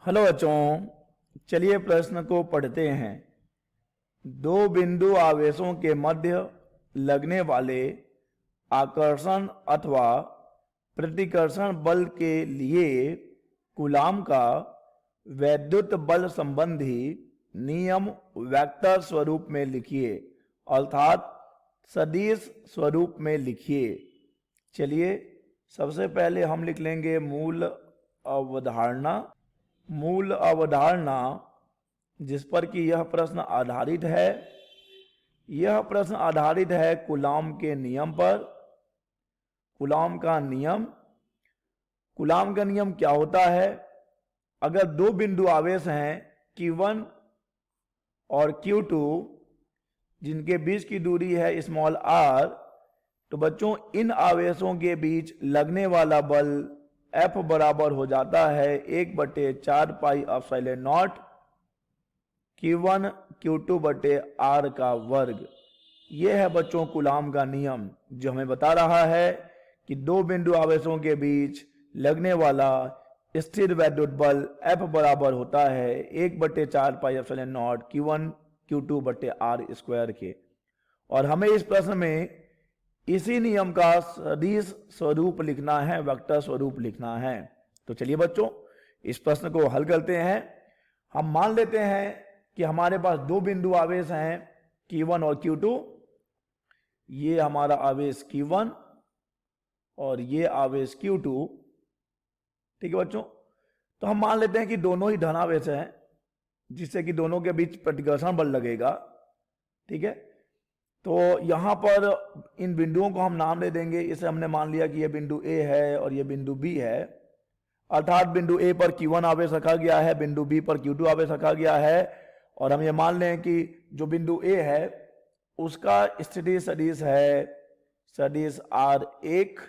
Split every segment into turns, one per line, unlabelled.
Hello बच्चों, चलिए प्रश्न को पढ़ते हैं। दो बिंदु आवेशों के मध्य लगने वाले आकर्षण अथवा प्रतिकर्षण बल के लिए कूलाम का वैद्युत बल संबंधी नियम वेक्टर स्वरूप में लिखिए, अर्थात सदिश स्वरूप में लिखिए। चलिए सबसे पहले हम लिख लेंगे मूल अवधारणा। मूल अवधारणा जिस पर कि यह प्रश्न आधारित है, यह प्रश्न आधारित है कूलाम के नियम पर। कूलाम का नियम, कूलाम का नियम क्या होता है? अगर दो बिंदु आवेश हैं Q1 और Q2 जिनके बीच की दूरी है स्मॉल r, तो बच्चों इन आवेशों के बीच लगने वाला बल F बराबर हो जाता है 1/4 pi epsilon not Q1 Q2 बटे R का वर्ग। यह है बच्चों कूलाम का नियम, जो हमें बता रहा है कि दो बिंदु आवेशों के बीच लगने वाला स्थिर वैद्युत बल F बराबर होता है 1/4 pi epsilon not Q1 Q2 बटे R स्क्वायर के। और हमें इस प्रश्न में इसी नियम का सदिश स्वरूप लिखना है, वेक्टर स्वरूप लिखना है। तो चलिए बच्चों इस प्रश्न को हल करते हैं। हम मान लेते हैं कि हमारे पास दो बिंदु आवेश हैं Q1 और Q2। ये हमारा आवेश Q1 और ये आवेश Q2। ठीक है बच्चों, तो हम मान लेते हैं कि दोनों ही धनावेश हैं, जिससे कि दोनों के बीच प्रतिकर्षण बल लगेगा। ठीक है, तो यहां पर इन बिंदुओं को हम नाम दे देंगे। इसे हमने मान लिया कि यह बिंदु A है और यह बिंदु B है, अर्थात बिंदु A पर Q1 आवेश रखा गया है, बिंदु B पर Q2 आवेश रखा गया है। और हम ये मान लें कि जो बिंदु A है उसका स्थिति सदिश है सदिश R1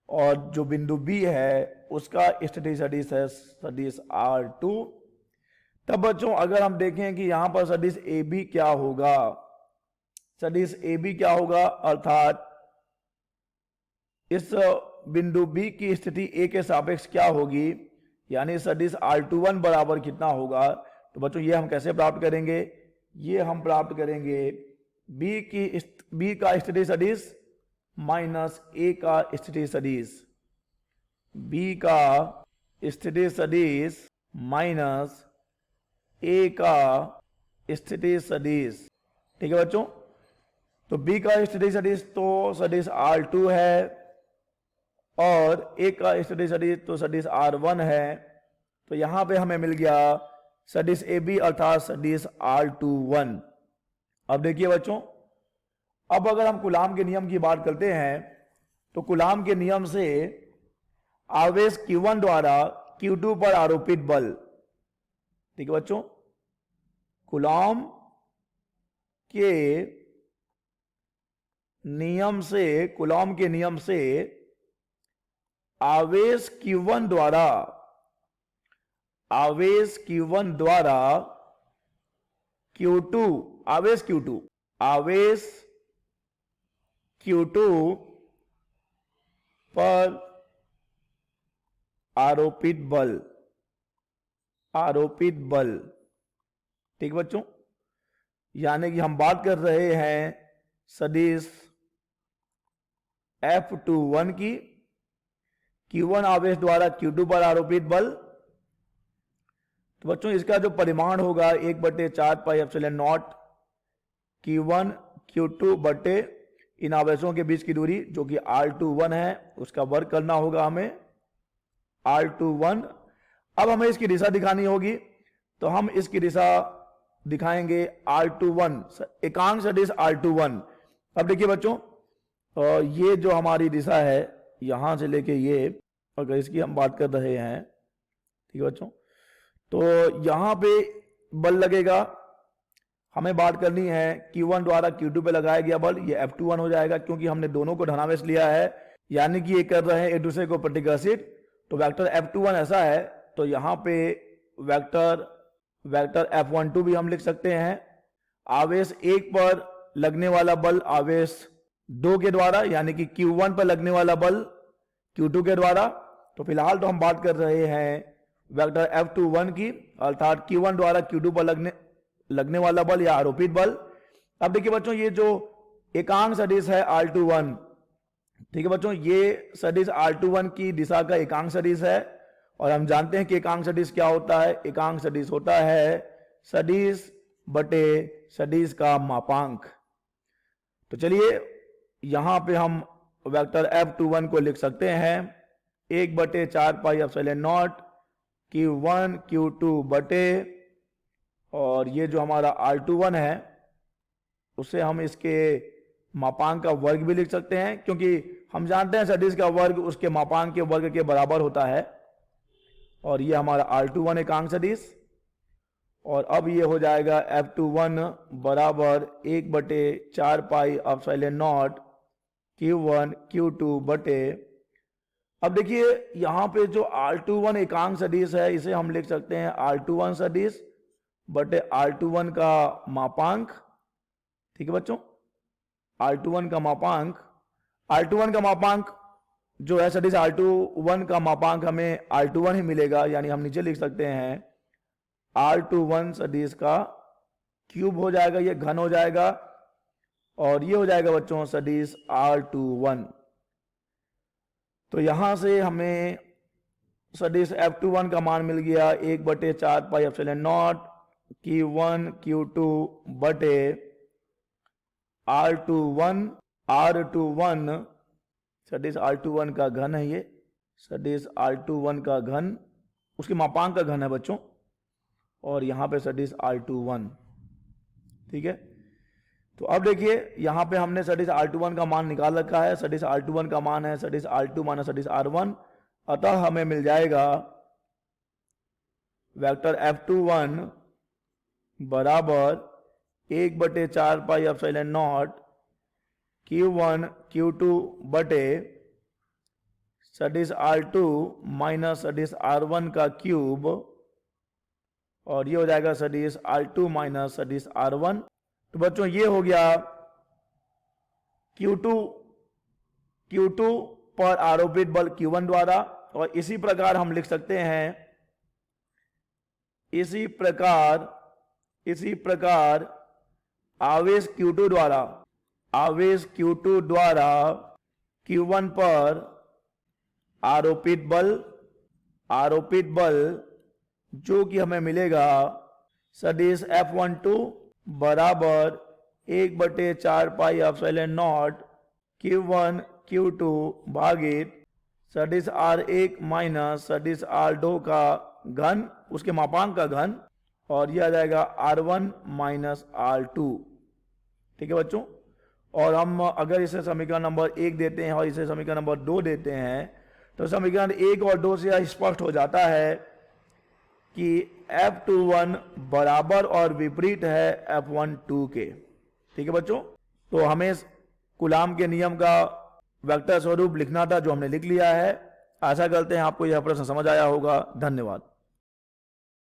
और जो बिंदु B है उसका स्थिति सदिश है सदिश R2। तब बच्चों अगर हम देखें कि यहां पर सदिश AB क्या होगा, सदिश AB क्या होगा, अर्थात इस बिंदु B की स्थिति A के सापेक्ष क्या होगी, यानी सदिश R21 बराबर कितना होगा। तो बच्चों ये हम कैसे प्राप्त करेंगे? ये हम प्राप्त करेंगे B का स्थिति सदिश माइनस A का स्थिति सदिश, B का स्थिति सदिश माइनस A का स्थिति सदिश। ठीक है बच्चों, तो B का स्थिति सदिश तो सदिश R2 है और A का स्थिति सदिश तो सदिश R1 है। तो यहां पे हमें मिल गया सदिश AB अर्थात सदिश R21। अब देखिए बच्चों, अब अगर हम कूलाम के नियम की बात करते हैं तो कूलाम के नियम से आवेश Q1 द्वारा Q2 पर आरोपित बल, ठीक है बच्चों, कूलाम के नियम से, कूलाम के नियम से आवेश Q1 द्वारा Q2 आवेश Q2 पर आरोपित बल, ठीक बच्चों, यानी कि हम बात कर रहे हैं सदिश F21 की, Q1 आवेश द्वारा Q2 पर आरोपित बल। तो बच्चों इसका जो परिमाण होगा 1/4 pi epsilon not Q1 Q2 बटे इन आवेशों के बीच की दूरी जो कि R21 है, उसका वर्ग करना होगा हमें R21। अब हमें इसकी दिशा दिखानी होगी, तो हम इसकी दिशा दिखाएंगे R21, एकांक सदिश R21। अब देखिए बच्चों, ये जो हमारी दिशा है यहां से लेके ये, अगर इसकी हम बात कर रहे हैं, ठीक है बच्चों, तो यहां पे बल लगेगा। हमें बात करनी है Q1 द्वारा Q2 पे लगाया गया बल, ये F21 हो जाएगा, क्योंकि हमने दोनों को धनावेश लिया है, यानी कि ये कर रहे हैं एक दूसरे को प्रतिकर्षित। तो वेक्टर F21 ऐसा है, तो यहां पे वेक्टर F12 भी हम लिख सकते हैं। आवेश 1 पर लगने वाला बल आवेश 2 के द्वारा, यानी कि Q1 पर लगने वाला बल Q2 के द्वारा। तो फिलहाल तो हम बात कर रहे हैं वेक्टर F21 की, अर्थात Q1 द्वारा Q2 पर लगने वाला बल या आरोपित बल। अब देखिए बच्चों, ये जो एकांक सदिश है R21, ठीक है बच्चों, ये सदिश R21 की दिशा का एकांक सदिश है। और हम जानते हैं कि एकांक सदिश क्या होता है। एकांक सदिश होता है सदिश बटे सदिश का मापांक। तो चलिए यहां पे हम वेक्टर F21 को लिख सकते हैं 1/4 pi epsilon not Q1 Q2 बटे, और ये जो हमारा R21 है उसे हम इसके मापांक का वर्ग भी लिख सकते हैं, क्योंकि हम जानते हैं सदिश का वर्ग उसके मापांक के वर्ग के बराबर होता है। और ये हमारा R21 एकांक सदिश। और अब ये हो जाएगा F21 बराबर 1/4 pi epsilon not Q1 Q2 बटे। अब देखिए यहां पे जो R21 एकांक सदिश है इसे हम लिख सकते हैं R21 सदिश बटे R21 का मापांक। ठीक है बच्चों, R21 का मापांक, R21 का मापांक जो है सदिश R21 का मापांक हमें R21 ही मिलेगा, यानी हम नीचे लिख सकते हैं R21 सदिश का क्यूब हो जाएगा, ये घन हो जाएगा, और ये हो जाएगा बच्चों सदिश R21। तो यहां से हमें सदिश F21 का मान मिल गया 1/4 pi epsilon not Q1 Q2 बटे R21 सदिश R21 का घन है, ये सदिश R21 का घन उसके मापांक का घन है बच्चों, और यहां पे सदिश R21। ठीक है, तो अब देखिए यहां पे हमने सदिश R21 का मान निकाल रखा है। सदिश R21 का मान है सदिश R2 माइनस सदिश R1, अतः हमें मिल जाएगा वेक्टर F21 बराबर 1/4 pi epsilon not Q1 Q2 बटे सदिश R2 माइनस सदिश R1 का क्यूब, और ये हो जाएगा सदिश R2 माइनस सदिश R1। तो बच्चों ये हो गया Q2 पर आरोपित बल Q1 द्वारा। और इसी प्रकार हम लिख सकते हैं, इसी प्रकार आवेश Q2 द्वारा Q1 पर आरोपित बल जो कि हमें मिलेगा सदिश F12 बराबर 1/4 pi epsilon not Q1 Q2 भागित सदिश R1 माइनस सदिश R2 का घन उसके मापांक का घन, और यह आ जाएगा R1 माइनस R2। ठीक है बच्चों, और हम अगर इसे समीकरण नंबर 1 देते हैं और इसे समीकरण नंबर 2 देते हैं तो समीकरण 1 और 2 से यह स्पष्ट हो जाता है कि F21 बराबर और विपरीत है F12 के। ठीक है बच्चों, तो हमें कूलाम के नियम का वेक्टर स्वरूप लिखना था, जो हमने लिख लिया है। आशा करते हैं आपको यह प्रश्न समझ आया होगा। धन्यवाद।